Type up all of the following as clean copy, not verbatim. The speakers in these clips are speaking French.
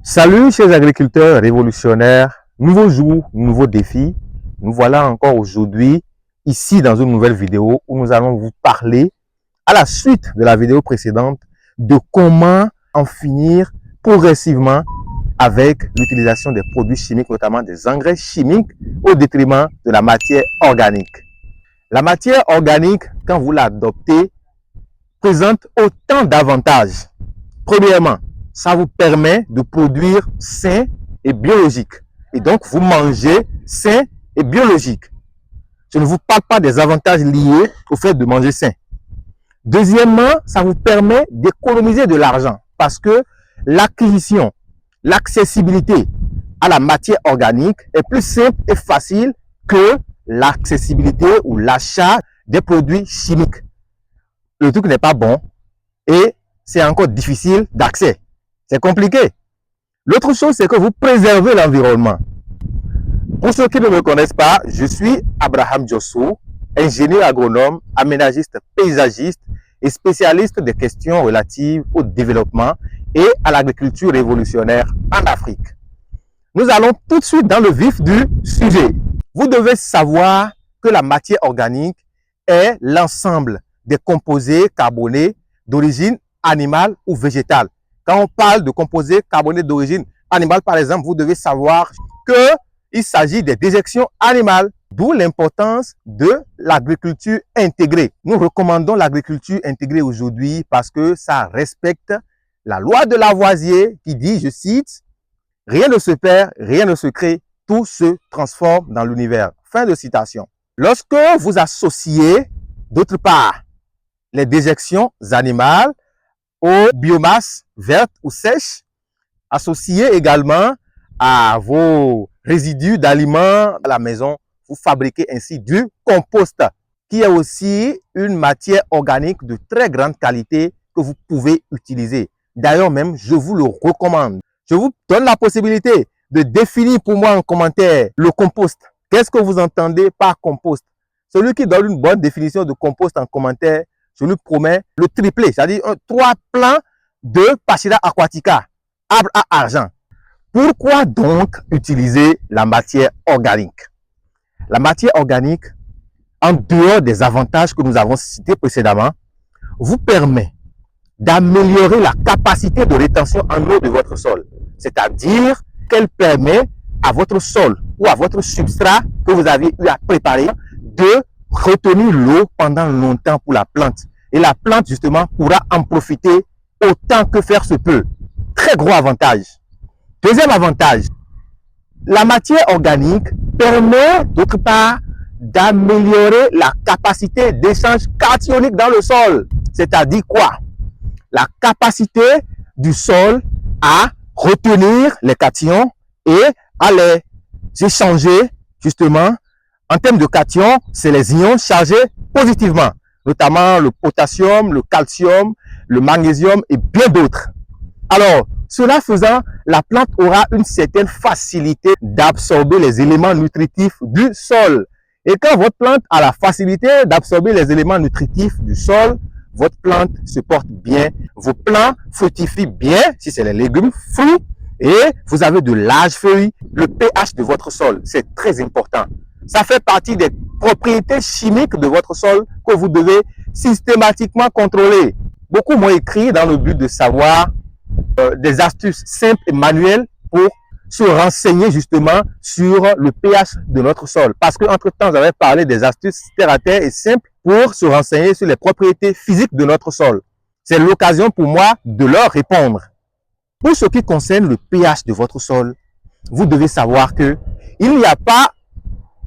Salut chers agriculteurs révolutionnaires, nouveau jour, nouveau défi. Nous voilà encore aujourd'hui ici dans une nouvelle vidéo où nous allons vous parler à la suite de la vidéo précédente de comment en finir progressivement avec l'utilisation des produits chimiques, notamment des engrais chimiques au détriment de la matière organique. La matière organique, quand vous l'adoptez, présente autant d'avantages. Premièrement, ça vous permet de produire sain et biologique. Et donc, vous mangez sain et biologique. Je ne vous parle pas des avantages liés au fait de manger sain. Deuxièmement, ça vous permet d'économiser de l'argent parce que l'acquisition, l'accessibilité à la matière organique est plus simple et facile que l'accessibilité ou l'achat des produits chimiques. Le truc n'est pas bon et c'est encore difficile d'accès. C'est compliqué. L'autre chose, c'est que vous préservez l'environnement. Pour ceux qui ne me connaissent pas, je suis Abraham Diosso, ingénieur agronome, aménagiste, paysagiste et spécialiste des questions relatives au développement et à l'agriculture révolutionnaire en Afrique. Nous allons tout de suite dans le vif du sujet. Vous devez savoir que la matière organique est l'ensemble des composés carbonés d'origine animale ou végétale. Quand on parle de composés carbonés d'origine animale, par exemple, vous devez savoir qu'il s'agit des déjections animales, d'où l'importance de l'agriculture intégrée. Nous recommandons l'agriculture intégrée aujourd'hui parce que ça respecte la loi de Lavoisier qui dit, je cite, « Rien ne se perd, rien ne se crée, tout se transforme dans l'univers. » Fin de citation. Lorsque vous associez, d'autre part, les déjections animales aux biomasses vertes ou sèches, associées également à vos résidus d'aliments à la maison, vous fabriquez ainsi du compost, qui est aussi une matière organique de très grande qualité que vous pouvez utiliser. D'ailleurs même, je vous le recommande. Je vous donne la possibilité de définir pour moi en commentaire le compost. Qu'est-ce que vous entendez par compost? Celui qui donne une bonne définition de compost en commentaire, je lui promets le triplé, c'est-à-dire 3 plants de Pachida aquatica, arbre à argent. Pourquoi donc utiliser la matière organique? La matière organique, en dehors des avantages que nous avons cités précédemment, vous permet d'améliorer la capacité de rétention en eau de votre sol. C'est-à-dire qu'elle permet à votre sol ou à votre substrat que vous avez eu à préparer de retenir l'eau pendant longtemps pour la plante. Et la plante, justement, pourra en profiter autant que faire se peut. Très gros avantage. Deuxième avantage, la matière organique permet, d'autre part, d'améliorer la capacité d'échange cationique dans le sol. C'est-à-dire quoi? La capacité du sol à retenir les cations et à les échanger, justement. En termes de cations, c'est les ions chargés positivement, notamment le potassium, le calcium, le magnésium et bien d'autres. Alors, cela faisant, la plante aura une certaine facilité d'absorber les éléments nutritifs du sol. Et quand votre plante a la facilité d'absorber les éléments nutritifs du sol, votre plante se porte bien, vos plants fructifient bien, si c'est les légumes, fruits, et vous avez de larges feuilles. Le pH de votre sol, c'est très important. Ça fait partie des propriétés chimiques de votre sol que vous devez systématiquement contrôler. Beaucoup m'ont écrit dans le but de savoir des astuces simples et manuelles pour se renseigner justement sur le pH de notre sol. Parce qu'entre-temps, j'avais parlé des astuces terre à terre et simples pour se renseigner sur les propriétés physiques de notre sol. C'est l'occasion pour moi de leur répondre. Pour ce qui concerne le pH de votre sol, vous devez savoir que il n'y a pas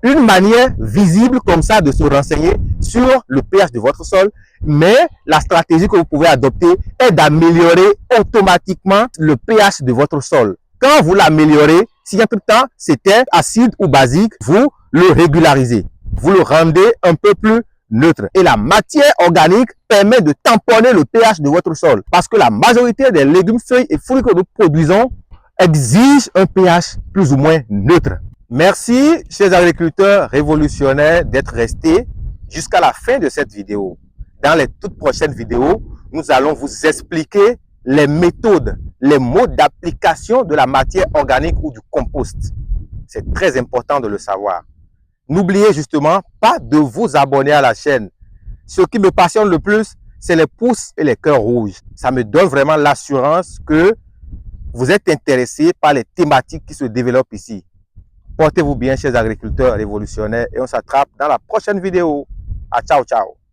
une manière visible comme ça de se renseigner sur le pH de votre sol, mais la stratégie que vous pouvez adopter est d'améliorer automatiquement le pH de votre sol. Quand vous l'améliorez, si entre-temps c'était acide ou basique, vous le régularisez. Vous le rendez un peu plus neutre. Et la matière organique permet de tamponner le pH de votre sol. Parce que la majorité des légumes, feuilles et fruits que nous produisons exigent un pH plus ou moins neutre. Merci, chers agriculteurs révolutionnaires, d'être restés jusqu'à la fin de cette vidéo. Dans les toutes prochaines vidéos, nous allons vous expliquer les méthodes les modes d'application de la matière organique ou du compost. C'est très important de le savoir. N'oubliez justement pas de vous abonner à la chaîne. Ce qui me passionne le plus, c'est les pouces et les cœurs rouges. Ça me donne vraiment l'assurance que vous êtes intéressés par les thématiques qui se développent ici. Portez-vous bien, chers agriculteurs révolutionnaires, et on s'attrape dans la prochaine vidéo. Ciao, ciao.